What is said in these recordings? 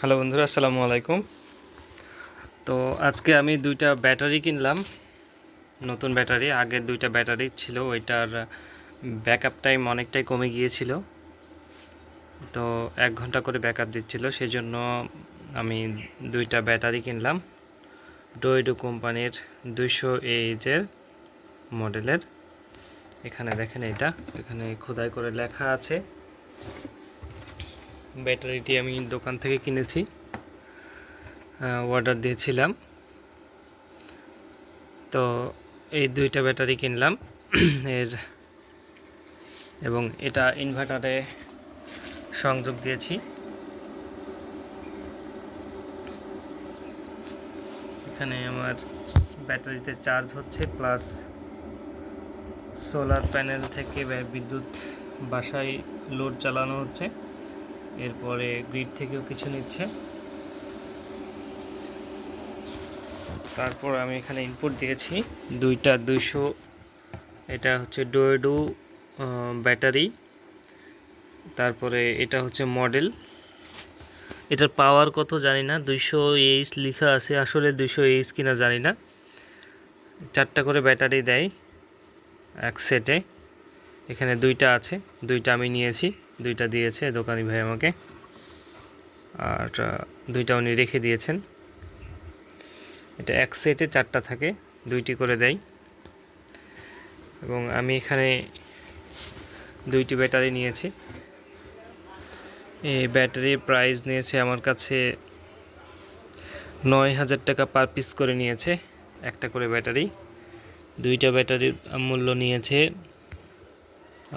Hello বন্ধুরা, আসসালামু আলাইকুম। তো আজকে আমি দুইটা ব্যাটারি কিনলাম, নতুন ব্যাটারি। আগের দুইটা ব্যাটারি ছিল, ওইটার ব্যাকআপ টাইম অনেকটাই কমে গিয়েছিল। তো 1 ঘন্টা করে ব্যাকআপ দিচ্ছিল, সেই জন্য আমি দুইটা ব্যাটারি কিনলাম। ডোয়েডো কোম্পানির 200 AH-এর মডেলের। এখানে দেখেন, এখানে খোদাই করে লেখা আছে। ব্যাটারিটি আমি দোকান থেকে কিনেছি, অর্ডার দিয়েছিলাম। তো এই দুইটা ব্যাটারি কিনলাম এবং এটা ইনভার্টারে সংযোগ দিয়েছি। এখানে আমার ব্যাটারিতে চার্জ হচ্ছে, প্লাস সোলার প্যানেল থেকে বিদ্যুৎ বাসায় লোড চালানো হচ্ছে, এরপরে গ্রিড থেকেও কিছু নিচ্ছে। তারপর আমি এখানে ইনপুট দিয়েছি দুইটা 200, এটা হচ্ছে ডোয়েডো ব্যাটারি। তারপরে এটা হচ্ছে মডেল, এটার পাওয়ার কত জানি না, 200 AH লেখা আছে, আসলে 200 AH কিনা জানি না। 4টা করে ব্যাটারি দেয় এক সেটে। এখানে দুইটা আছে, দুইটা আমি নিয়েছি, দুইটা দিয়েছে দোকানি ভাই আমাকে, আর দুইটা উনি রেখে দিয়েছেন। এটা এক সেটে 4টা থাকে, 2টি করে দেয়। এবং আমি এখানে 2টি ব্যাটারি নিয়েছি। এই ব্যাটারির প্রাইস নিয়েছে আমার কাছে 9,000 টাকা পার পিস করে নিয়েছে, একটা করে ব্যাটারি। দুইটা ব্যাটারির মূল্য নিয়েছে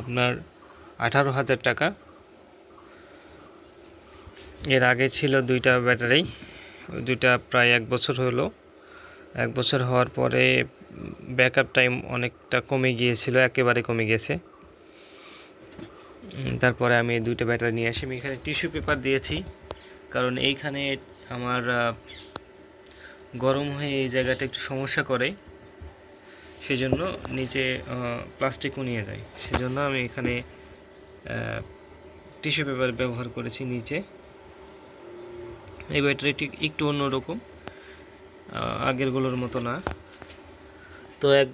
আপনার 18,000 টাকা। এর আগে ছিল দুইটা ব্যাটারি, ওই দুইটা প্রায় 1 বছর হলো। 1 বছর হওয়ার পরে ব্যাকআপ টাইম অনেকটা কমে গিয়েছিল, একেবারে কমে গেছে। তারপরে আমি এই দুইটা ব্যাটারি নিয়ে আসি। আমি এখানে টিস্যু পেপার দিয়েছি, কারণ এইখানে আমার গরম হয়ে এই জায়গাটা একটু সমস্যা করে, সেজন্য নিচে প্লাস্টিকও নিয়ে যায়, সেজন্য আমি এখানে টিস্যু পেপার ব্যবহার করেছি নিচে। এই ব্যাটারিটি একটু অন্যরকম, আগেরগুলোর মতো না। তো এক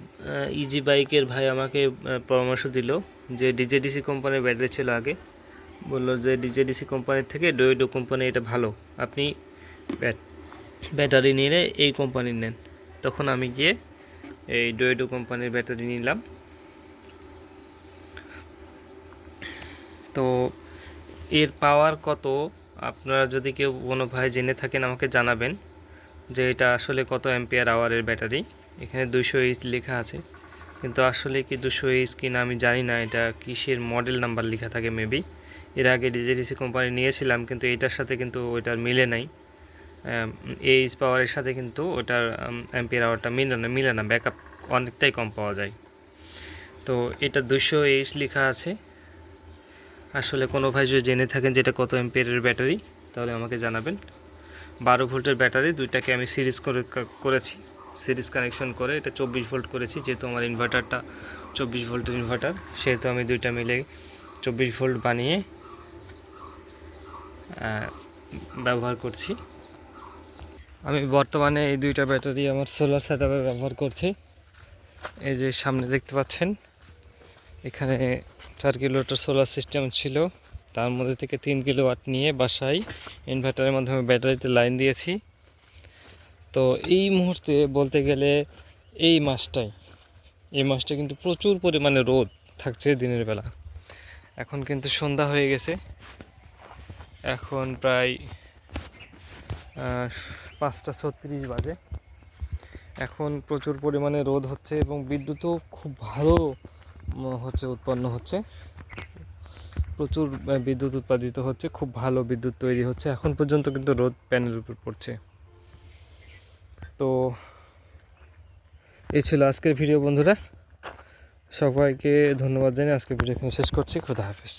ইজি বাইকের ভাই আমাকে পরামর্শ দিল যে ডিজেডিসি কোম্পানির ব্যাটারি ছিল আগে, বললো যে ডিজেডিসি কোম্পানির থেকে ডোয়েডো কোম্পানি এটা ভালো, আপনি ব্যাটারি নিলে এই কোম্পানির নেন। তখন আমি গিয়ে এই ডোয়েডো কোম্পানির ব্যাটারি নিলাম। তো এর পাওয়ার কত, আপনারা যদি কেউ কোনো ভাই জেনে থাকেন আমাকে জানাবেন যে এটা আসলে কত অ্যাম্পিয়ার আওয়ারের ব্যাটারি। এখানে 200 AH লেখা আছে, কিন্তু আসলে কি 200 AH কিনা আমি জানি না, এটা কিসের মডেল নাম্বার লেখা থাকে মেবি। এর আগে ডিজেডিসি কোম্পানি নিয়েছিলাম, কিন্তু এটার সাথে কিন্তু ওইটার মিলে নাই। AH পাওয়ারের সাথে কিন্তু ওটার অ্যাম্পিয়ার আওয়ারটা মিলে না, ব্যাকআপ অনেকটাই কম পাওয়া যায়। তো এটা 200 AH লেখা আছে। আসলে কোনো ভাই যদি জেনে থাকেন যে এটা কত অ্যাম্পিয়ারের ব্যাটারি, তাহলে আমাকে জানাবেন। 12 ভোল্টের ব্যাটারি, দুইটাকে আমি সিরিজ করেছি, সিরিজ কানেকশন করে এটা 24 ভোল্ট করেছি। যেহেতু আমার ইনভার্টারটা 24 ভোল্টের ইনভার্টার, সেহেতু আমি দুইটা মিলে 24 ভোল্ট বানিয়ে ব্যবহার করছি। আমি বর্তমানে এই দুইটা ব্যাটারি আমার সোলার সেটআপে ব্যবহার করছি। এই যে সামনে দেখতে পাচ্ছেন, এখানে 4 কিলোওয়াটের সোলার সিস্টেম ছিল, তার মধ্যে থেকে 3 কিলোওয়াট নিয়ে বাসায় ইনভার্টারের মাধ্যমে ব্যাটারিতে লাইন দিয়েছি। তো এই মুহূর্তে বলতে গেলে এই মাসটা কিন্তু প্রচুর পরিমাণে রোদ থাকছে দিনের বেলা। এখন কিন্তু সন্ধ্যা হয়ে গেছে, এখন প্রায় 5:36 বাজে। এখন প্রচুর পরিমাণে রোদ হচ্ছে এবং বিদ্যুৎও খুব ভালো উৎপন্ন হচ্ছে, প্রচুর বিদ্যুৎ উৎপাদিত হচ্ছে, খুব ভালো বিদ্যুৎ তৈরি হচ্ছে। এখন পর্যন্ত কিন্তু রোদ প্যানেলের উপর পড়ছে। তো এই ছিল আজকের ভিডিও বন্ধুরা, সবাইকে ধন্যবাদ জানিয়ে আজকের ভিডিও এখানে শেষ করছি। খোদা হাফেজ।